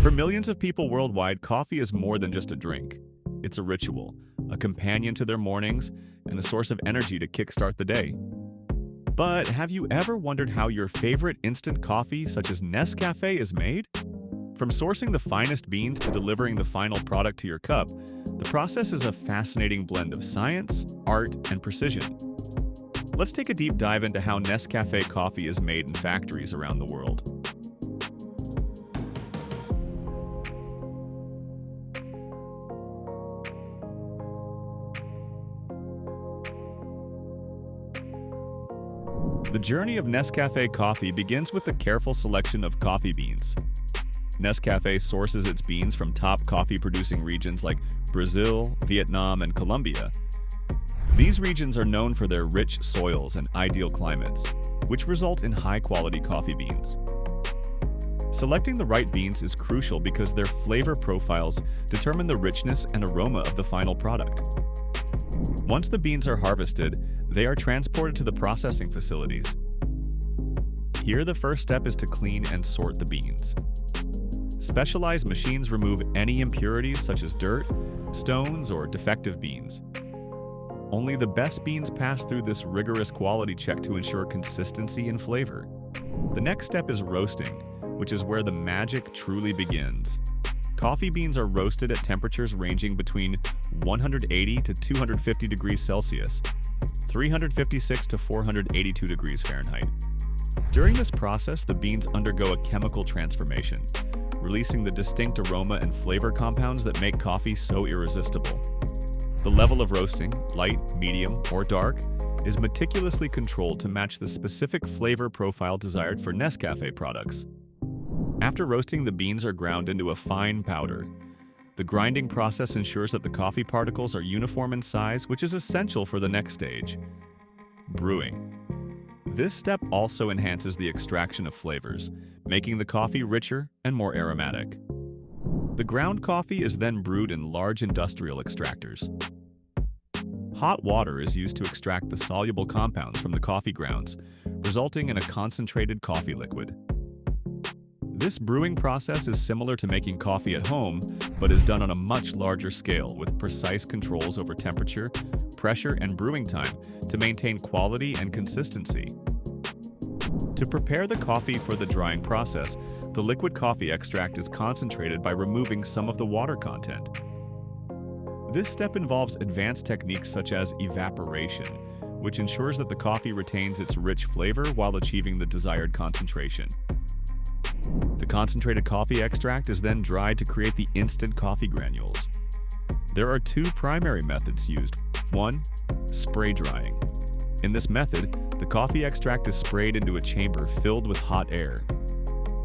For millions of people worldwide, coffee is more than just a drink. It's a ritual, a companion to their mornings, and a source of energy to kickstart the day. But have you ever wondered how your favorite instant coffee, such as Nescafe, is made? From sourcing the finest beans to delivering the final product to your cup, the process is a fascinating blend of science, art, and precision. Let's take a deep dive into how Nescafe coffee is made in factories around the world. The journey of Nescafe coffee begins with the careful selection of coffee beans. Nescafe sources its beans from top coffee-producing regions like Brazil, Vietnam, and Colombia. These regions are known for their rich soils and ideal climates, which result in high-quality coffee beans. Selecting the right beans is crucial because their flavor profiles determine the richness and aroma of the final product. Once the beans are harvested, they are transported to the processing facilities. Here, the first step is to clean and sort the beans. Specialized machines remove any impurities such as dirt, stones, or defective beans. Only the best beans pass through this rigorous quality check to ensure consistency and flavor. The next step is roasting, which is where the magic truly begins. Coffee beans are roasted at temperatures ranging between 180 to 250 degrees Celsius, 356 to 482 degrees Fahrenheit. During this process, the beans undergo a chemical transformation, releasing the distinct aroma and flavor compounds that make coffee so irresistible. The level of roasting, light, medium, or dark, is meticulously controlled to match the specific flavor profile desired for Nescafe products. After roasting, the beans are ground into a fine powder. The grinding process ensures that the coffee particles are uniform in size, which is essential for the next stage, brewing. This step also enhances the extraction of flavors, making the coffee richer and more aromatic. The ground coffee is then brewed in large industrial extractors. Hot water is used to extract the soluble compounds from the coffee grounds, resulting in a concentrated coffee liquid. This brewing process is similar to making coffee at home, but is done on a much larger scale with precise controls over temperature, pressure, and brewing time to maintain quality and consistency. To prepare the coffee for the drying process, the liquid coffee extract is concentrated by removing some of the water content. This step involves advanced techniques such as evaporation, which ensures that the coffee retains its rich flavor while achieving the desired concentration. The concentrated coffee extract is then dried to create the instant coffee granules. There are two primary methods used. 1. Spray drying. In this method, the coffee extract is sprayed into a chamber filled with hot air.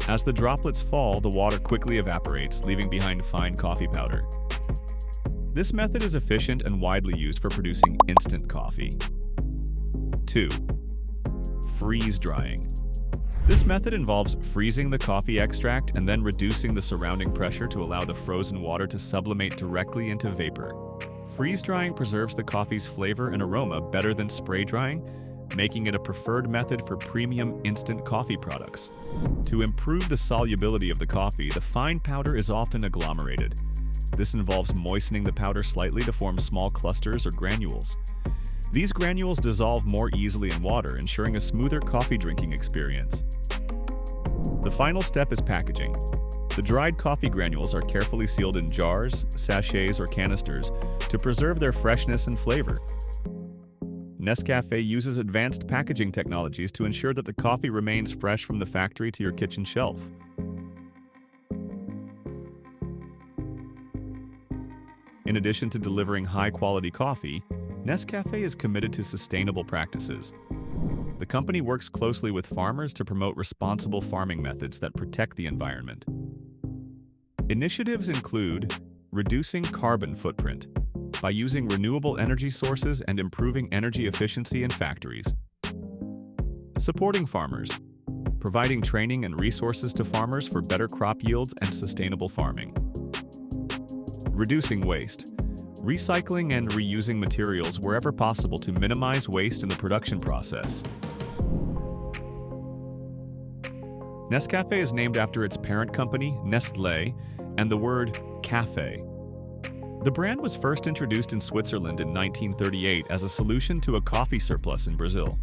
As the droplets fall, the water quickly evaporates, leaving behind fine coffee powder. This method is efficient and widely used for producing instant coffee. 2. Freeze drying. This method involves freezing the coffee extract and then reducing the surrounding pressure to allow the frozen water to sublimate directly into vapor. Freeze drying preserves the coffee's flavor and aroma better than spray drying, making it a preferred method for premium instant coffee products. To improve the solubility of the coffee, the fine powder is often agglomerated. This involves moistening the powder slightly to form small clusters or granules. These granules dissolve more easily in water, ensuring a smoother coffee drinking experience. The final step is packaging. The dried coffee granules are carefully sealed in jars, sachets, or canisters to preserve their freshness and flavor. Nescafe uses advanced packaging technologies to ensure that the coffee remains fresh from the factory to your kitchen shelf. In addition to delivering high-quality coffee, Nescafe is committed to sustainable practices. The company works closely with farmers to promote responsible farming methods that protect the environment. Initiatives include reducing carbon footprint by using renewable energy sources and improving energy efficiency in factories. Supporting farmers, providing training and resources to farmers for better crop yields and sustainable farming. Reducing waste, recycling and reusing materials wherever possible to minimize waste in the production process. Nescafe is named after its parent company, Nestlé, and the word café. The brand was first introduced in Switzerland in 1938 as a solution to a coffee surplus in Brazil.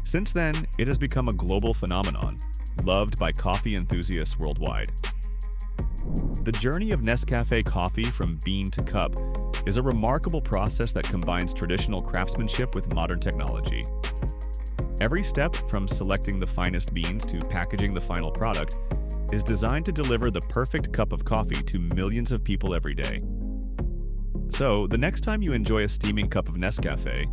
Since then, it has become a global phenomenon, loved by coffee enthusiasts worldwide. The journey of Nescafe coffee from bean to cup is a remarkable process that combines traditional craftsmanship with modern technology. Every step, from selecting the finest beans to packaging the final product, is designed to deliver the perfect cup of coffee to millions of people every day. So, the next time you enjoy a steaming cup of Nescafe,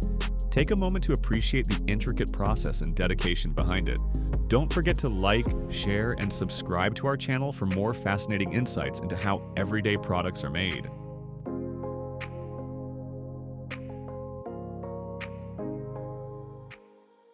take a moment to appreciate the intricate process and dedication behind it. Don't forget to like, share, and subscribe to our channel for more fascinating insights into how everyday products are made.